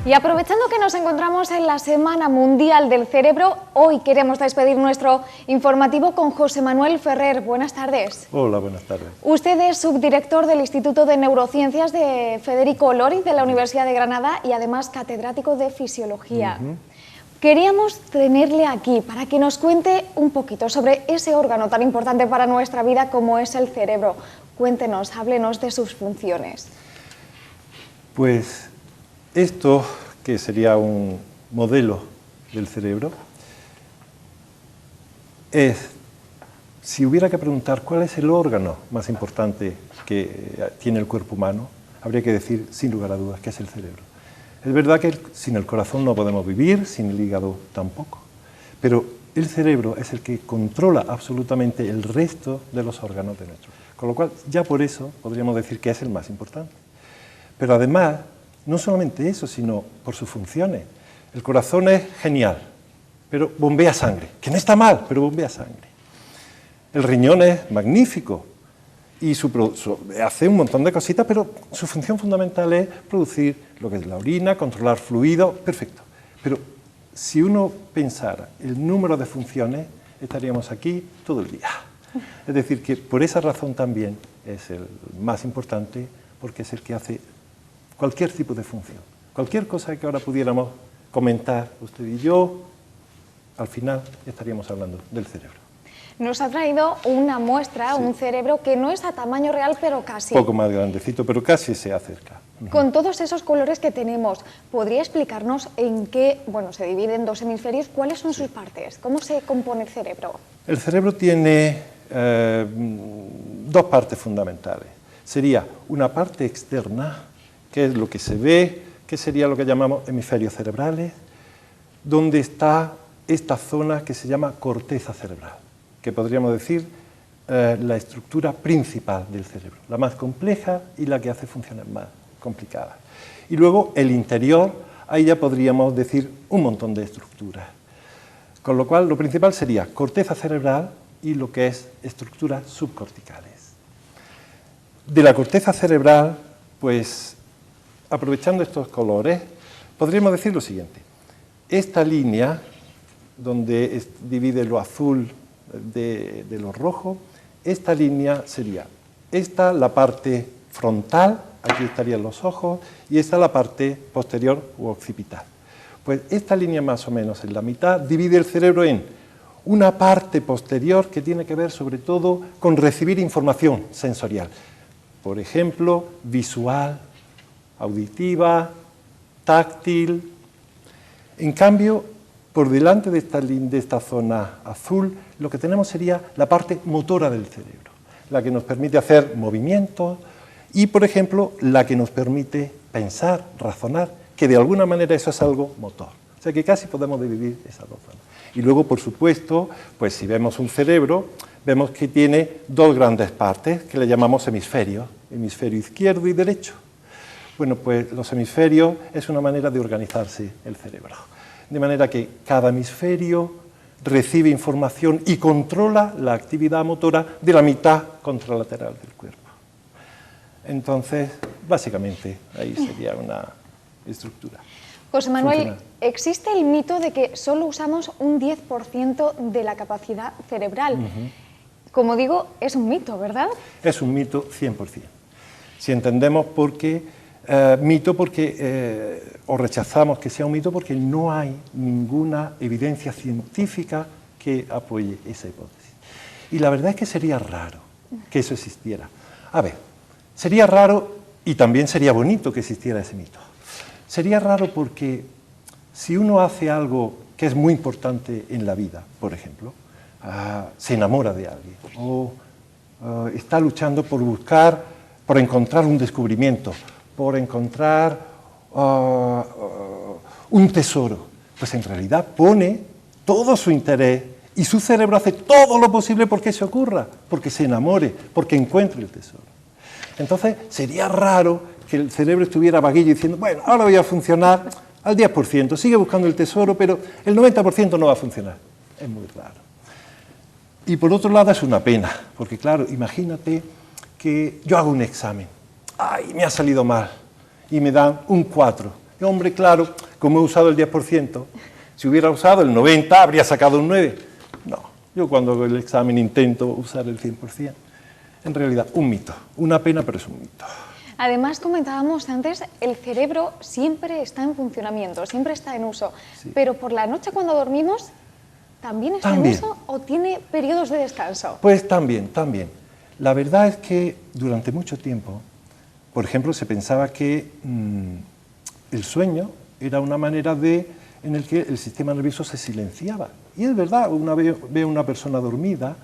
Y aprovechando que nos encontramos en la Semana Mundial del Cerebro, hoy queremos despedir nuestro informativo con José Manuel Ferrer. Buenas tardes. Hola, buenas tardes. Usted es subdirector del Instituto de Neurociencias de Federico Lori de la Universidad de Granada y además catedrático de Fisiología. Queríamos tenerle aquí para que nos cuente un poquito sobre ese órgano tan importante para nuestra vida como es el cerebro. Cuéntenos, háblenos de sus funciones. Pues esto, que sería un modelo del cerebro, si hubiera que preguntar cuál es el órgano más importante que tiene el cuerpo humano, habría que decir, sin lugar a dudas, que es el cerebro. Es verdad que sin el corazón no podemos vivir, sin el hígado tampoco, pero el cerebro es el que controla absolutamente el resto de los órganos de nuestro cuerpo. Con lo cual, ya por eso podríamos decir que es el más importante. Pero además, no solamente eso, sino por sus funciones. El corazón es genial, pero bombea sangre, que no está mal, pero bombea sangre. El riñón es magnífico y hace un montón de cositas, pero su función fundamental es producir lo que es la orina, controlar fluidos, perfecto. Pero si uno pensara el número de funciones, estaríamos aquí todo el día. Es decir, que por esa razón también es el más importante, porque es el que hace cualquier tipo de función. Cualquier cosa que ahora pudiéramos comentar usted y yo, al final estaríamos hablando del cerebro. Nos ha traído una muestra, sí, un cerebro que no es a tamaño real, pero casi. Un poco más grandecito, pero casi se acerca. Con todos esos colores que tenemos, ¿podría explicarnos en qué, bueno, se divide en dos hemisferios, cuáles son sus partes? ¿Cómo se compone el cerebro? El cerebro tiene dos partes fundamentales. Sería una parte externa, que es lo que se ve, que sería lo que llamamos hemisferios cerebrales, donde está esta zona que se llama corteza cerebral, que podríamos decir la estructura principal del cerebro, la más compleja y la que hace funciones más complicadas. Y luego el interior, ahí ya podríamos decir un montón de estructuras. Con lo cual, lo principal sería corteza cerebral y lo que es estructuras subcorticales. De la corteza cerebral, pues, aprovechando estos colores, podríamos decir lo siguiente. Esta línea, donde divide lo azul de lo rojo, esta línea sería esta la parte frontal, aquí estarían los ojos, y esta la parte posterior u occipital. Pues esta línea más o menos en la mitad divide el cerebro en una parte posterior que tiene que ver sobre todo con recibir información sensorial. Por ejemplo, visual, auditiva, táctil. En cambio, por delante de esta zona azul, lo que tenemos sería la parte motora del cerebro, la que nos permite hacer movimientos y, por ejemplo, la que nos permite pensar, razonar, que de alguna manera eso es algo motor. O sea que casi podemos dividir esas dos zonas. Y luego, por supuesto, pues si vemos un cerebro, vemos que tiene dos grandes partes que le llamamos hemisferios, hemisferio izquierdo y derecho. Bueno, pues los hemisferios es una manera de organizarse el cerebro. De manera que cada hemisferio recibe información y controla la actividad motora de la mitad contralateral del cuerpo. Entonces, básicamente, ahí sería una estructura. José Manuel, existe el mito de que solo usamos un 10% de la capacidad cerebral. Como digo, es un mito, ¿verdad? Es un mito 100%. Si entendemos por qué mito, o rechazamos que sea un mito porque no hay ninguna evidencia científica que apoye esa hipótesis. Y la verdad es que sería raro que eso existiera. A ver, sería raro y también sería bonito que existiera ese mito. Sería raro porque si uno hace algo que es muy importante en la vida, por ejemplo, se enamora de alguien o está luchando por encontrar un descubrimiento, por encontrar un tesoro, pues en realidad pone todo su interés y su cerebro hace todo lo posible porque se ocurra, porque se enamore, porque encuentre el tesoro. Entonces sería raro que el cerebro estuviera vaguillo diciendo, bueno, ahora voy a funcionar al 10%, sigue buscando el tesoro, pero el 90% no va a funcionar. Es muy raro. Y por otro lado es una pena, porque claro, imagínate que yo hago un examen, ¡ay, me ha salido mal! Y me dan un 4. Y, hombre, claro, como he usado el 10%, si hubiera usado el 90% habría sacado un 9%. No, yo cuando hago el examen intento usar el 100%. En realidad, un mito. Una pena, pero es un mito. Además, comentábamos antes, el cerebro siempre está en funcionamiento, siempre está en uso. Sí. Pero por la noche cuando dormimos, ¿también está en uso o tiene periodos de descanso? Pues también. La verdad es que durante mucho tiempo, por ejemplo, se pensaba que el sueño era una manera en el que el sistema nervioso se silenciaba. Y es verdad, una vez ve a una persona dormida,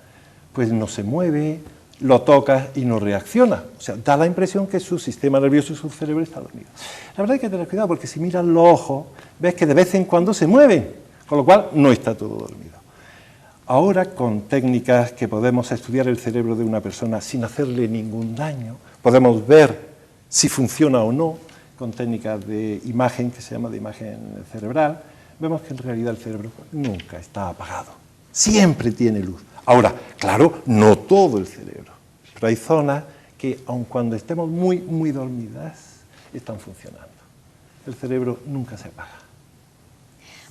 pues no se mueve, lo toca y no reacciona. O sea, da la impresión que su sistema nervioso y su cerebro está dormido. La verdad hay que tener cuidado porque si miras los ojos, ves que de vez en cuando se mueven, con lo cual no está todo dormido. Ahora, con técnicas que podemos estudiar el cerebro de una persona sin hacerle ningún daño, podemos ver si funciona o no, con técnicas de imagen, que se llama de imagen cerebral, vemos que en realidad el cerebro nunca está apagado, siempre tiene luz. Ahora, claro, no todo el cerebro, pero hay zonas que, aun cuando estemos muy dormidas, están funcionando. El cerebro nunca se apaga.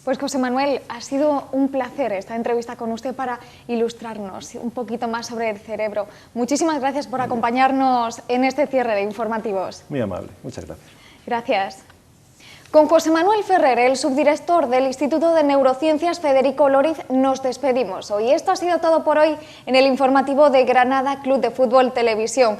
Pues José Manuel, ha sido un placer esta entrevista con usted para ilustrarnos un poquito más sobre el cerebro. Muchísimas gracias por acompañarnos en este cierre de informativos. Muy amable, muchas gracias. Gracias. Con José Manuel Ferrer, el subdirector del Instituto de Neurociencias Federico Lóriz, nos despedimos hoy. Esto ha sido todo por hoy en el informativo de Granada Club de Fútbol Televisión.